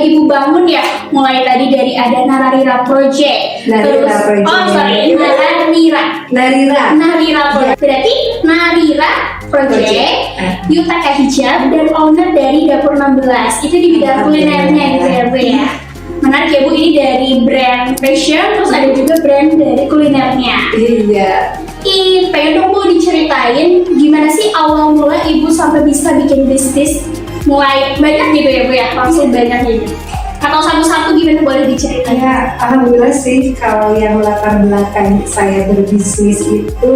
Ibu bangun ya, mulai tadi dari ada Nararira Project, Narira Project. oh sorry, Narira Project, berarti Narira Project, Yutaka Hijab, dan owner dari Dapur 16, itu di bidang kulinernya gitu ya Bu ya. Menarik ya Bu, ini dari brand fashion, terus ada juga brand dari kulinernya. Iya. Pengen dong Bu diceritain gimana sih awal mula Ibu sampai bisa bikin bisnis mulai banyak gitu ya Bu ya, langsung banyak gitu. Atau satu-satu gimana boleh diceritain? Ya, alhamdulillah sih kalau yang latar belakang saya berbisnis itu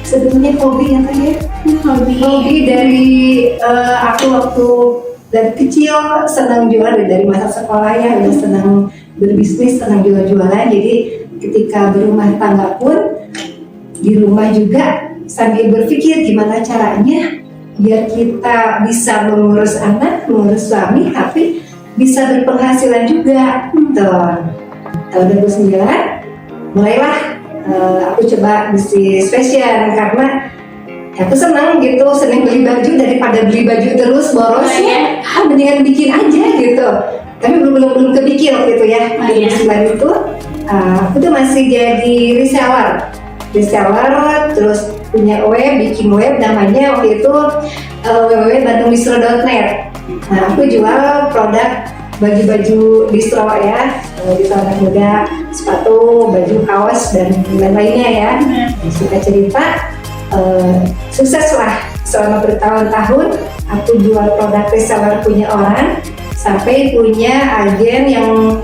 sebenarnya hobi ya Teh ya. Hobi dari aku waktu dari kecil senang jualan dari masa sekolah ya, udah senang berbisnis, senang jual-jualan. Jadi ketika berumah tangga pun di rumah juga sambil berpikir gimana caranya biar kita bisa mengurus anak, mengurus suami, tapi bisa berpenghasilan juga. Tahun 2009 mulailah aku coba bisnis fashion karena aku senang gitu, senang beli baju daripada beli baju terus boros ya, mendingan bikin aja gitu. Tapi belum kepikir waktu itu ya. 2009 itu aku tuh masih jadi reseller, terus punya web, bikin web namanya waktu itu www.bandungbistro.net. Nah, aku jual produk baju-baju distro ya, distro anak muda, sepatu, baju, kaos, dan lain-lainnya ya. Singkat cerita, sukses lah selama bertahun-tahun. Aku jual produk reseller punya orang, sampai punya agen yang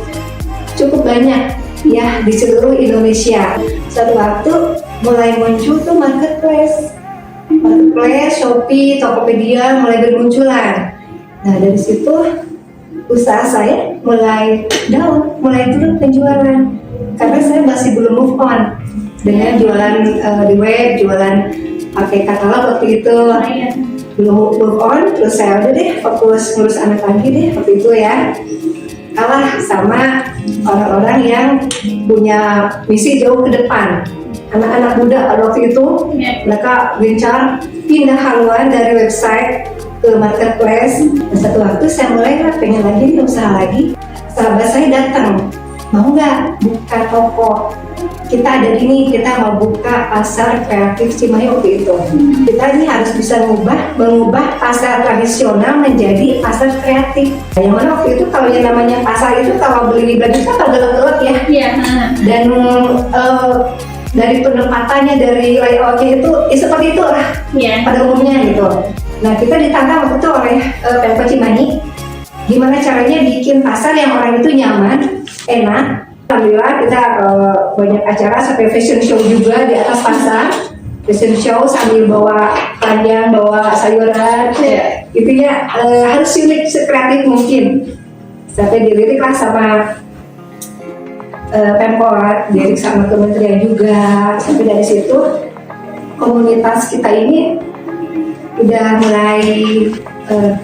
cukup banyak ya di seluruh Indonesia. Suatu waktu mulai muncul tuh marketplace, Shopee, Tokopedia mulai bermunculan. Nah dari situ usaha saya mulai down, mulai turun penjualan karena saya masih belum move on dengan jualan di web, jualan pakai katalog waktu itu. Belum move on, terus saya udah deh fokus ngurus anak lagi deh waktu itu ya. Kalah sama orang-orang yang punya misi jauh ke depan. Anak-anak muda waktu itu mereka gencar pindah haluan dari website ke marketplace. Dan satu waktu saya mulai pengen lagi usaha lagi. Sahabat saya datang, mau nggak buka toko? Kita ada ini, kita mau buka pasar kreatif Cimahi waktu itu. Kita ini harus bisa mengubah pasar tradisional menjadi pasar kreatif. Yang mana waktu itu kalau yang namanya pasar itu kalau beli baju kan gelap-gelap ya. Dan dari penempatannya, dari layoutnya itu seperti itu lah pada umumnya gitu. Nah kita ditantang waktu itu oleh Pemkot Cimahi, gimana caranya bikin pasar yang orang itu nyaman, enak. Alhamdulillah kita banyak acara sampai fashion show juga di atas pasar. Fashion show sambil bawa panjang, bawa sayuran, gitu ya, harus unik, sekreatif mungkin. Sampai dilirik lah sama Pemkot, dilirik sama kementerian juga. Sampai dari situ komunitas kita ini udah mulai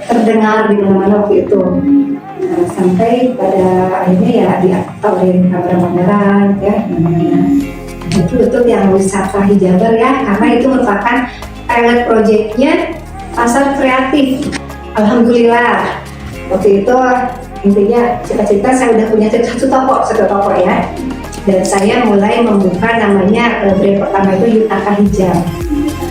terdengar di mana-mana waktu itu. Sampai pada akhirnya ya diaktorin kabar-kabaran ya namanya betul-betul yang wisata hijaber ya, karena itu merupakan pilot projectnya pasar kreatif. Alhamdulillah waktu itu intinya cita-cita saya udah punya satu toko ya, dan saya mulai membuka namanya brand pertama itu Yutaka Hijab.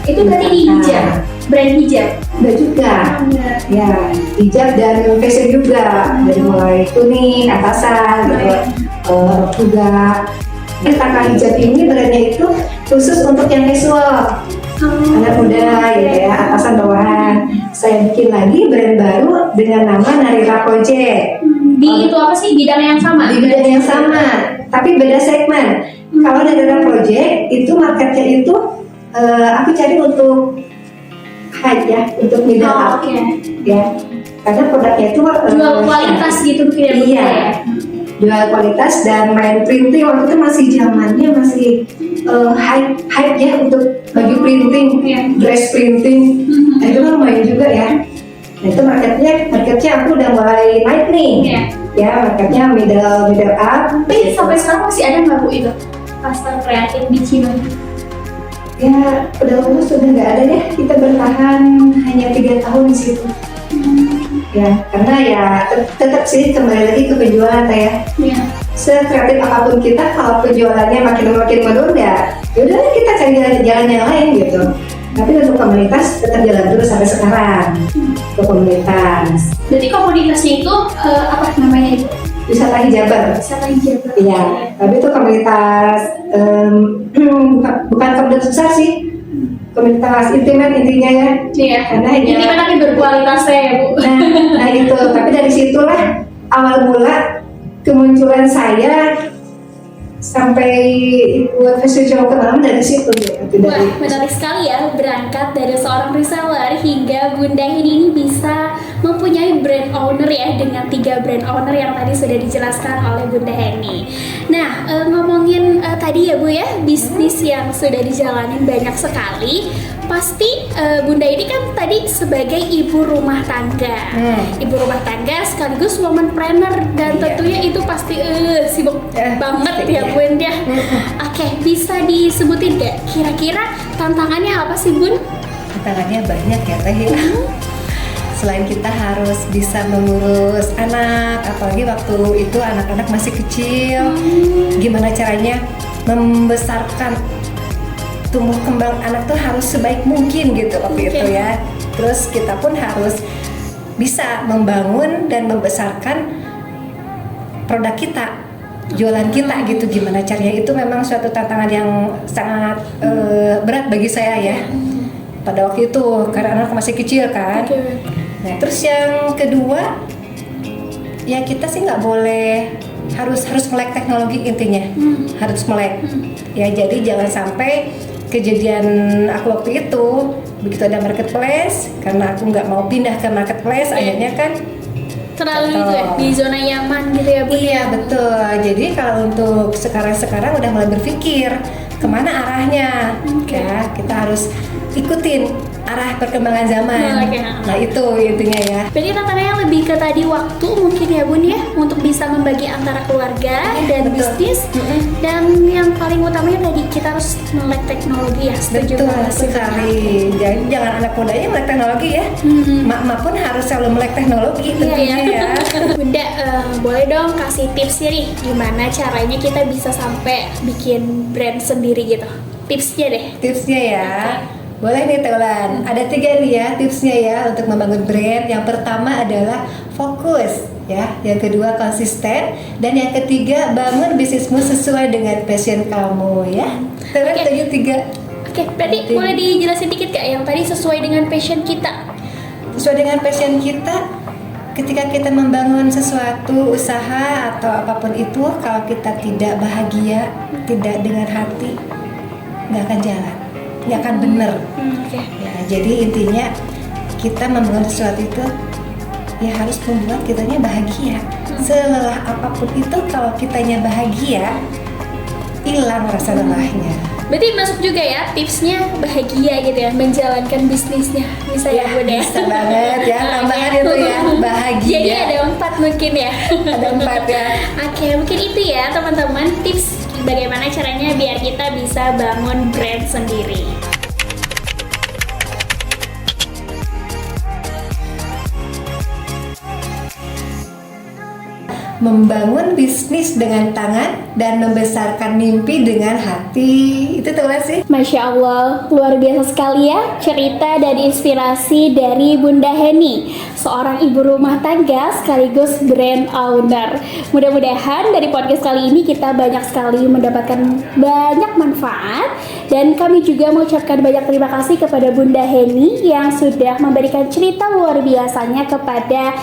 Itu berarti hijab, brand hijab? Udah juga, ya hijab dan fashion juga, dari mulai tuning, atasan, gitu, juga. Yutaka Hijab ini brandnya itu khusus untuk yang casual, anak muda gitu ya, atasan bawahan. Saya bikin lagi brand baru dengan nama Narira Project. Di itu apa sih, bidang yang sama? Di bidang yang sama, tapi beda segmen. Kalau Narira Project itu marketnya itu aku cari untuk high ya, untuk middle up ya, karena produknya itu jual kualitas gitu mungkin ya. Iya, jual kualitas dan main printing. Waktu itu masih zamannya masih hype ya untuk baju printing, dress printing. Nah itu kan main juga ya. Nah itu marketnya aku udah mulai naik nih. Ya marketnya middle up. Tapi sampai sekarang masih ada nggak Bu itu pasar kreatif di Cimahi? Ya udah lulus sudah nggak ada deh. Kita bertahan hanya 3 tahun di situ. ya, karena ya tetap sih kembali lagi ke penjualan Teh ya. Iya. Sekreatif apapun kita, kalau penjualannya makin menurun ya udah kita cari jalan yang lain gitu. Tapi untuk komunitas tetap jalan terus sampai sekarang ke komunitas. Jadi komunitasnya itu apa namanya itu? Wisata Hijaber. Wisata Hijaber. Iya, tapi itu komunitas bukan komunitas besar sih, komunitas intimate intinya ya. Iya. Karena hanya Intinya tapi berkualitas ya Bu. nah itu, tapi dari situlah awal mula kemunculan saya sampai ikut festival kenalan dari situ gitu. Wah, menarik sekali ya, berangkat dari seorang reseller hingga Bunda ini bisa mempunyai brand owner ya, dengan 3 brand owner yang tadi sudah dijelaskan oleh Bunda Heni. Nah, ngomongin tadi ya Bu ya, bisnis yang sudah dijalanin banyak sekali. Pasti Bunda ini kan tadi sebagai ibu rumah tangga, ibu rumah tangga sekaligus womanpreneur, dan tentunya itu pasti sibuk banget ya Bun ya. Oke, bisa disebutin gak kira-kira tantangannya apa sih Bun? Tantangannya banyak ya Teh ya. Selain kita harus bisa mengurus anak, apalagi waktu itu anak-anak masih kecil, gimana caranya membesarkan tumbuh kembang anak tuh harus sebaik mungkin gitu waktu itu ya. Terus kita pun harus bisa membangun dan membesarkan produk kita, jualan kita gitu. Gimana caranya, itu memang suatu tantangan yang sangat berat bagi saya ya pada waktu itu, karena anak masih kecil kan. Nah terus yang kedua ya, kita sih nggak boleh harus melek teknologi, intinya harus melek ya. Jadi jangan sampai kejadian aku waktu itu, begitu ada marketplace, karena aku nggak mau pindah ke marketplace, akhirnya kan terlalu itu ya, di zona nyaman gitu ya Bu. Iya betul. Jadi kalau untuk sekarang udah mulai berpikir kemana arahnya, ya kita harus ikutin arah perkembangan zaman. Nah itu intinya ya. Berarti tantangannya lebih ke tadi waktu mungkin ya Bun ya, untuk bisa membagi antara keluarga dan bisnis. Dan yang paling utamanya tadi kita harus melek teknologi ya. Setuju Betul sekali. Jadi jangan anak mudanya melek teknologi ya. Mak pun harus selalu melek teknologi tentunya ya. Bunda, boleh dong kasih tipsnya nih, gimana caranya kita bisa sampai bikin brand sendiri gitu? Tipsnya deh. Tipsnya ya. Boleh nih Teulan, ada 3 nih ya tipsnya ya untuk membangun brand. Yang pertama adalah fokus ya, yang kedua konsisten, dan yang ketiga bangun bisnismu sesuai dengan passion kamu ya. Teulan tadi 3. Oke, berarti boleh dijelasin dikit Kak yang tadi sesuai dengan passion kita? Sesuai dengan passion kita, ketika kita membangun sesuatu usaha atau apapun itu, kalau kita tidak bahagia, tidak dengan hati, nggak akan jalan, nggak akan bener. Ya, jadi intinya kita membangun sesuatu itu ya harus membuat kitanya bahagia. Selelah apapun itu, kalau kitanya bahagia, hilang rasa lelahnya. Berarti masuk juga ya tipsnya bahagia gitu ya, menjalankan bisnisnya. Bisa ya Bunda? Bisa banget ya, tambahan itu ya, bahagia. Jadi ada 4 mungkin ya. Ada 4 ya. Oke, mungkin itu ya teman-teman, tips bagaimana caranya biar kita bisa bangun brand sendiri. Membangun bisnis dengan tangan dan membesarkan mimpi dengan hati. Itu tuh sih. Masya Allah, luar biasa sekali ya cerita dan inspirasi dari Bunda Heni, seorang ibu rumah tangga sekaligus brand owner. Mudah-mudahan dari podcast kali ini kita banyak sekali mendapatkan banyak manfaat, dan kami juga mengucapkan banyak terima kasih kepada Bunda Heni yang sudah memberikan cerita luar biasanya kepada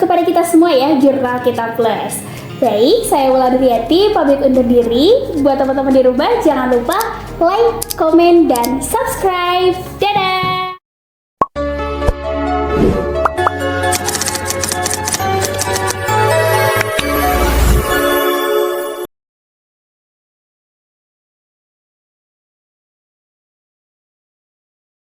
kita semua ya, Jurnal Kita Plus. Baik, saya Wulan Riyati pamit undur diri. Buat teman-teman di rumah, jangan lupa like, komen, dan subscribe. Dadah!